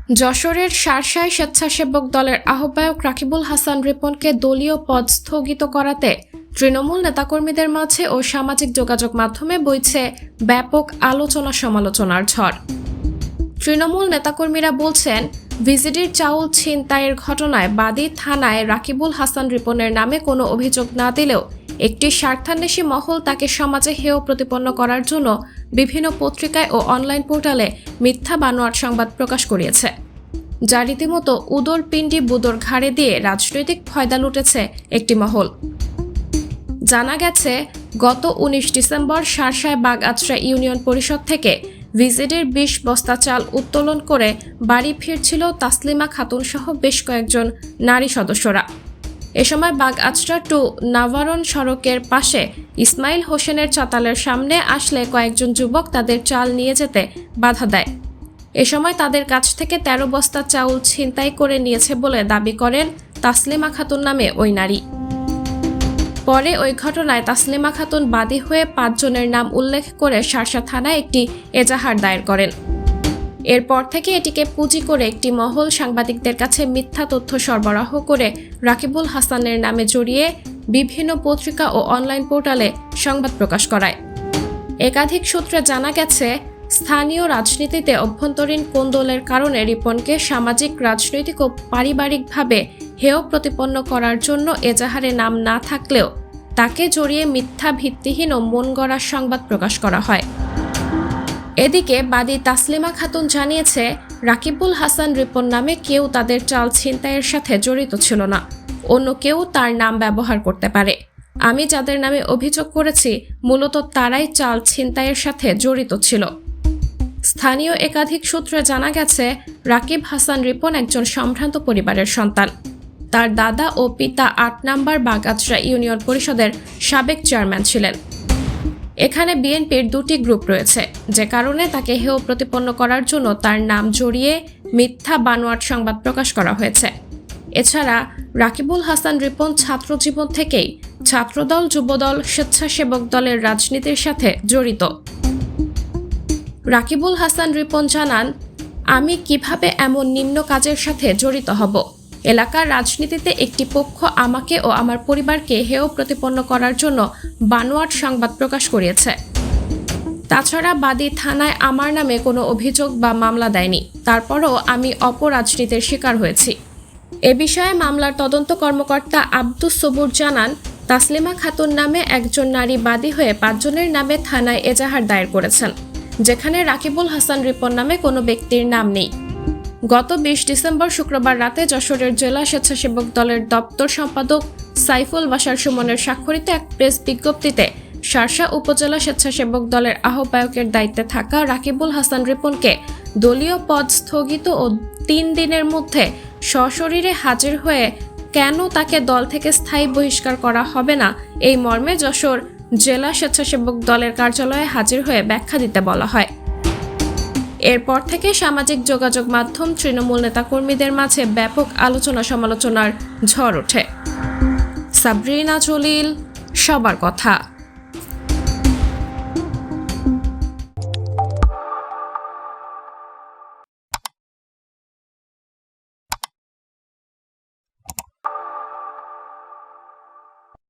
যশোরের শার্শায় স্বেচ্ছাসেবক দলের আহ্বায়ক রাকিবুল হাসান রিপনকে দলীয় পদ স্থগিত করাতে তৃণমূল নেতাকর্মীদের মাঝে ও সামাজিক যোগাযোগ মাধ্যমে বইছে ব্যাপক আলোচনা সমালোচনার ঝড়। তৃণমূল নেতাকর্মীরা বলছেন, ভিজিডির চাউল ছিনতাইয়ের ঘটনায় বাদী থানায় রাকিবুল হাসান রিপনের নামে কোনো অভিযোগ না দিলেও একটি স্বার্থান্বেষী মহল তাকে সমাজে হেয় প্রতিপন্ন করার জন্য বিভিন্ন পত্রিকায় ও অনলাইন পোর্টালে মিথ্যা বানোয়াট সংবাদ প্রকাশ করিয়েছে, যা রীতিমতো উদর পিণ্ডি বুদর ঘাড়ে দিয়ে রাজনৈতিক ফয়দা লুটেছে একটি মহল। জানা গেছে, গত ১৯ ডিসেম্বর শার্শায় বাগআঁচড়া ইউনিয়ন পরিষদ থেকে ভিজিডির ২০ বস্তা চাল উত্তোলন করে বাড়ি ফিরছিল তাসলিমা খাতুন সহ বেশ কয়েকজন নারী সদস্যরা। এ সময় বাগআঁচড়া টু নাভারন সড়কের পাশে ইসমাইল হোসেনের চাতালের সামনে আসলে কয়েকজন যুবক তাদের চাল নিয়ে যেতে বাধা দেয়। এ সময় তাদের কাছ থেকে ১৩ বস্তা চাউল ছিনতাই করে নিয়েছে বলে দাবি করেন তাসলিমা খাতুন নামে ওই নারী। পরে ওই ঘটনায় তাসলিমা খাতুন বাদী হয়ে ৫ জনের নাম উল্লেখ করে শার্শা থানায় একটি এজাহার দায়ের করেন। এরপর থেকে এটিকে পুঁজি করে একটি মহল সাংবাদিকদের কাছে মিথ্যা তথ্য সরবরাহ করে রাকিবুল হাসানের নামে জড়িয়ে বিভিন্ন পত্রিকা ও অনলাইন পোর্টালে সংবাদ প্রকাশ করায়। একাধিক সূত্রে জানা গেছে, স্থানীয় রাজনীতিতে অভ্যন্তরীণ কোন্দলের কারণে রিপনকে সামাজিক, রাজনৈতিক ও পারিবারিকভাবে হেয় প্রতিপন্ন করার জন্য এজাহারে নাম না থাকলেও তাকে জড়িয়ে মিথ্যা, ভিত্তিহীন ও মনগড়া সংবাদ প্রকাশ করা হয়। এদিকে বাদী তাসলিমা খাতুন জানিয়েছে, রাকিবুল হাসান রিপন নামে কেউ তাদের চাল ছিনতাইয়ের সাথে জড়িত ছিল না, অন্য কেউ তার নাম ব্যবহার করতে পারে। আমি যাদের নামে অভিযোগ করেছি মূলত তারাই চাল ছিনতাইয়ের সাথে জড়িত ছিল। স্থানীয় একাধিক সূত্রে জানা গেছে, রাকিব হাসান রিপন একজন সম্ভ্রান্ত পরিবারের সন্তান। তার দাদা ও পিতা ৮ নম্বর বাগআঁচড়া ইউনিয়ন পরিষদের সাবেক চেয়ারম্যান ছিলেন। এখানে বিএনপির ২টি গ্রুপ রয়েছে, যে কারণে তাকে হেয় প্রতিপন্ন করার জন্য তার নাম জড়িয়ে মিথ্যা বানোয়াট সংবাদ প্রকাশ করা হয়েছে। এছাড়া রাকিবুল হাসান রিপন ছাত্র জীবন থেকেই ছাত্রদল, যুবদল, স্বেচ্ছাসেবক দলের রাজনীতির সাথে জড়িত। রাকিবুল হাসান রিপন জানান, আমি কিভাবে এমন নিম্ন কাজের সাথে জড়িত হব? এলাকার রাজনীতিতে একটি পক্ষ আমাকে ও আমার পরিবারকে হেয় প্রতিপন্ন করার জন্য বানোয়াট সংবাদ প্রকাশ করিয়েছে। তাছাড়া বাদী থানায় আমার নামে কোনো অভিযোগ বা মামলা দেয়নি, তারপরও আমি অপরাজনীতির শিকার হয়েছি। এ বিষয়ে মামলার তদন্ত কর্মকর্তা আব্দুস সবুর জানান, তাসলিমা খাতুন নামে একজন নারী বাদী হয়ে ৫ জনের নামে থানায় এজাহার দায়ের করেছেন, যেখানে রাকিবুল হাসান রিপন নামে কোনো ব্যক্তির নাম নেই। গত ২০ ডিসেম্বর শুক্রবার রাতে যশোরের জেলা স্বেচ্ছাসেবক দলের দপ্তর সম্পাদক সাইফুল বাশার সুমনের স্বাক্ষরিত এক প্রেস বিজ্ঞপ্তিতে শার্শা উপজেলা স্বেচ্ছাসেবক দলের আহ্বায়কের দায়িত্বে থাকা রাকিবুল হাসান রিপনকে দলীয় পদ স্থগিত ও ৩ দিনের মধ্যে সশরীরে হাজির হয়ে কেন তাকে দল থেকে স্থায়ী বহিষ্কার করা হবে না, এই মর্মে যশোর জেলা স্বেচ্ছাসেবক দলের কার্যালয়ে হাজির হয়ে ব্যাখ্যা দিতে বলা হয়। এরপর থেকে সামাজিক যোগাযোগ মাধ্যম, তৃণমূল নেতাকর্মীদের মাঝে ব্যাপক আলোচনা সমালোচনার ঝড় ওঠে। সাবরিনা জলিল, সবার কথা।